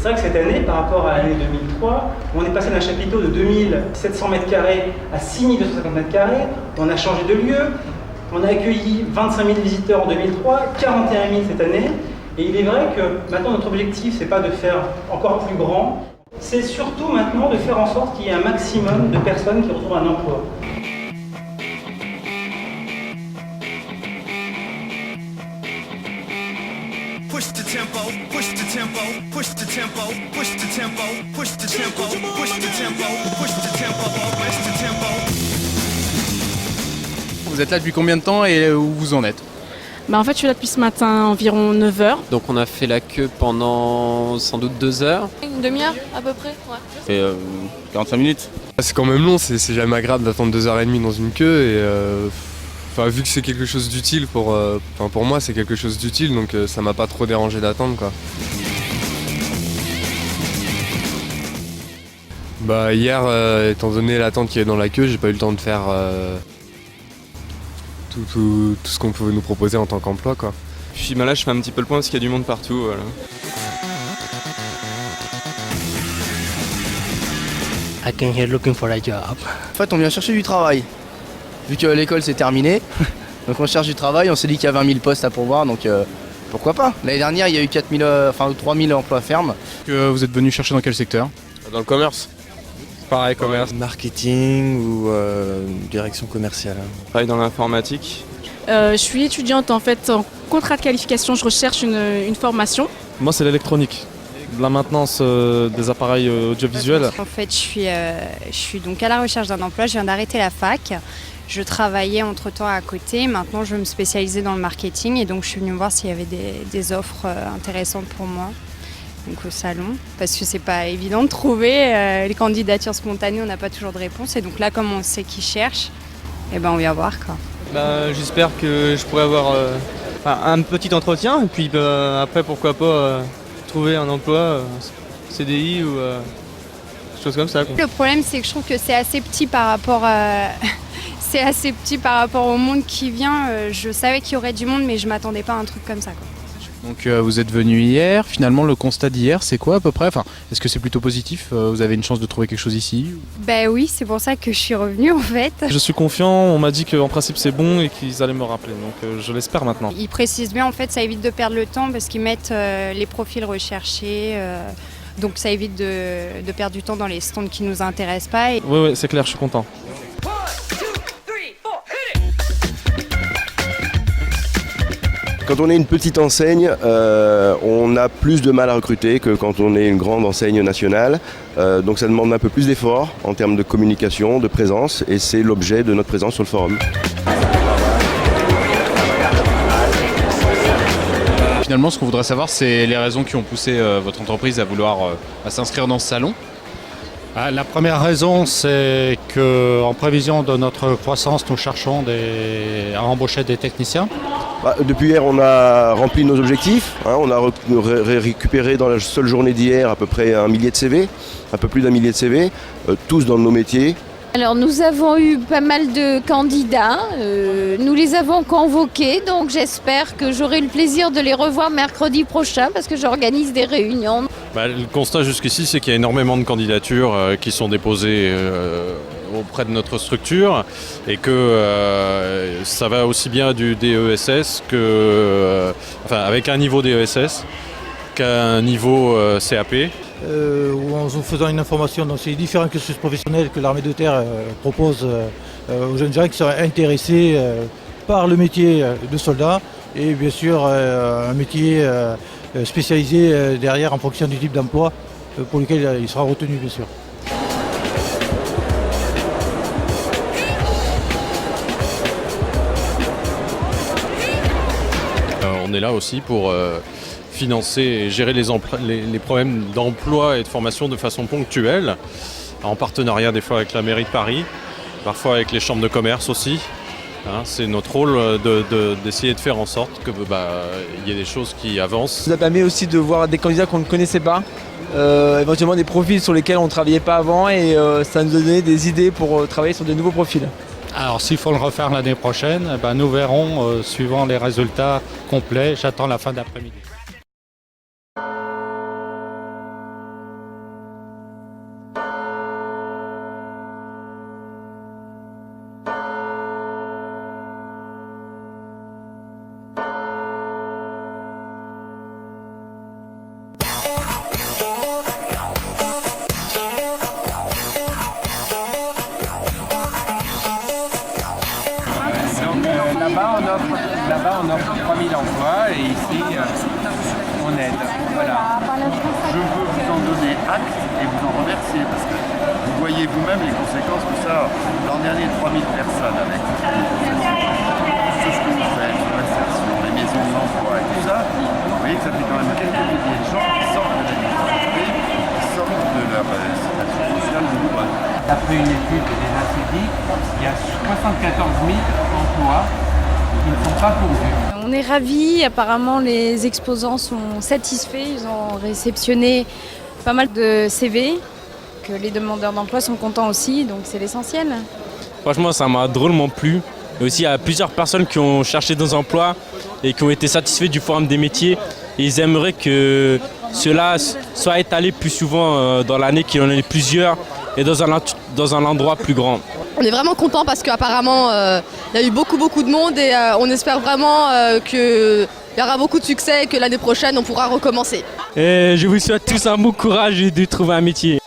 C'est vrai que cette année, par rapport à l'année 2003, on est passé d'un chapiteau de 2700 m² à 6250 m², on a changé de lieu, on a accueilli 25 000 visiteurs en 2003, 41 000 cette année, et il est vrai que maintenant notre objectif, c'est pas de faire encore plus grand, c'est surtout maintenant de faire en sorte qu'il y ait un maximum de personnes qui retrouvent un emploi. Push the tempo, push the tempo, push the tempo, push the tempo, push the tempo, push the tempo, push the tempo, push the tempo. Vous êtes là depuis combien de temps et où vous en êtes? En fait, je suis là depuis ce matin, environ 9 h. Donc on a fait la queue pendant sans doute 2 heures. Une demi-heure à peu près, ouais. Et 45 minutes. C'est quand même long, c'est jamais agréable d'attendre 2h30 dans une queue et vu que c'est quelque chose d'utile pour moi c'est quelque chose d'utile donc ça m'a pas trop dérangé d'attendre quoi. Hier étant donné l'attente qu'il y avait dans la queue, j'ai pas eu le temps de faire tout ce qu'on pouvait nous proposer en tant qu'emploi quoi. Puis là je fais un petit peu le point parce qu'il y a du monde partout. Voilà. I came here looking for a job. En fait, on vient chercher du travail. Vu que l'école c'est terminé, donc on cherche du travail, on s'est dit qu'il y a 20 000 postes à pourvoir, donc pourquoi pas. L'année dernière, il y a eu 3 000 emplois fermes. Que vous êtes venu chercher dans quel secteur? Dans le commerce. Pareil, commerce. Marketing ou direction commerciale. Je travaille dans l'informatique. Je suis étudiante en fait en contrat de qualification, je recherche une formation. Moi c'est l'électronique, la maintenance des appareils audiovisuels. En fait je suis donc à la recherche d'un emploi, je viens d'arrêter la fac. Je travaillais entre-temps à côté, maintenant je veux me spécialiser dans le marketing et donc je suis venue voir s'il y avait des offres intéressantes pour moi. Donc au salon, parce que c'est pas évident de trouver les candidatures spontanées, on n'a pas toujours de réponse et donc là comme on sait qui cherche, on vient voir quoi. J'espère que je pourrai avoir un petit entretien et puis après pourquoi pas trouver un emploi CDI ou chose comme ça. Le problème c'est que je trouve que c'est assez petit par rapport au monde qui vient. Je savais qu'il y aurait du monde mais je m'attendais pas à un truc comme ça quoi. Donc vous êtes venu hier, finalement le constat d'hier c'est quoi à peu près? Est-ce que c'est plutôt positif? Vous avez une chance de trouver quelque chose ici? Oui, c'est pour ça que je suis revenue en fait. Je suis confiant, on m'a dit qu'en principe c'est bon et qu'ils allaient me rappeler, donc je l'espère maintenant. Ils précisent bien en fait, ça évite de perdre le temps parce qu'ils mettent les profils recherchés, donc ça évite de perdre du temps dans les stands qui nous intéressent pas. Oui, c'est clair, je suis content. Quand on est une petite enseigne, on a plus de mal à recruter que quand on est une grande enseigne nationale. Donc ça demande un peu plus d'efforts en termes de communication, de présence, et c'est l'objet de notre présence sur le forum. Finalement, ce qu'on voudrait savoir, c'est les raisons qui ont poussé votre entreprise à vouloir s'inscrire dans ce salon. La première raison, c'est qu'en prévision de notre croissance, nous cherchons à embaucher des techniciens. Depuis hier, on a rempli nos objectifs. On a récupéré dans la seule journée d'hier à peu près 1 millier de CV, un peu plus d'1 millier de CV, tous dans nos métiers. Alors nous avons eu pas mal de candidats, nous les avons convoqués, donc j'espère que j'aurai le plaisir de les revoir mercredi prochain parce que j'organise des réunions. Le constat jusqu'ici, c'est qu'il y a énormément de candidatures qui sont déposées auprès de notre structure et que ça va aussi bien du DESS avec un niveau DESS qu'un niveau CAP. En faisant une information dans ces différents cursus professionnels que l'armée de terre propose aux jeunes gens qui seraient intéressés par le métier de soldat et bien sûr un métier spécialisé derrière en fonction du type d'emploi pour lequel il sera retenu bien sûr. On est là aussi pour financer et gérer les problèmes d'emploi et de formation de façon ponctuelle, en partenariat des fois avec la mairie de Paris, parfois avec les chambres de commerce aussi. C'est notre rôle d'essayer de faire en sorte qu'il y ait des choses qui avancent. Ça permet aussi de voir des candidats qu'on ne connaissait pas, éventuellement des profils sur lesquels on ne travaillait pas avant et ça nous donnait des idées pour travailler sur de nouveaux profils. Alors s'il faut le refaire l'année prochaine, nous verrons suivant les résultats complets. J'attends la fin d'après-midi. là-bas, on offre 3000 emplois et ici, on aide. Voilà. Je veux vous en donner acte et vous en remercier parce que vous voyez vous-même les conséquences que ça a. L'an dernier, 3000 personnes avec tout ce que vous faites, l'insertion, les maisons de l'emploi et tout ça. Vous voyez que ça fait quand même quelques milliers de gens qui sortent de la difficulté, qui sortent de leur situation sociale douloureuse. D'après une étude des ACDIC, il y a 74 000 emplois qui ne sont pas pourvus. On est ravis, apparemment les exposants sont satisfaits, ils ont réceptionné pas mal de CV, que les demandeurs d'emploi sont contents aussi, donc c'est l'essentiel. Franchement, ça m'a drôlement plu. Et aussi, il y a plusieurs personnes qui ont cherché des emplois et qui ont été satisfaits du Forum des métiers. Et ils aimeraient que cela soit étalé plus souvent dans l'année, qu'il y en ait plusieurs et dans un endroit plus grand. On est vraiment content parce qu'apparemment il y a eu beaucoup de monde et on espère vraiment qu'il y aura beaucoup de succès et que l'année prochaine on pourra recommencer. Et je vous souhaite tous un bon courage et de trouver un métier.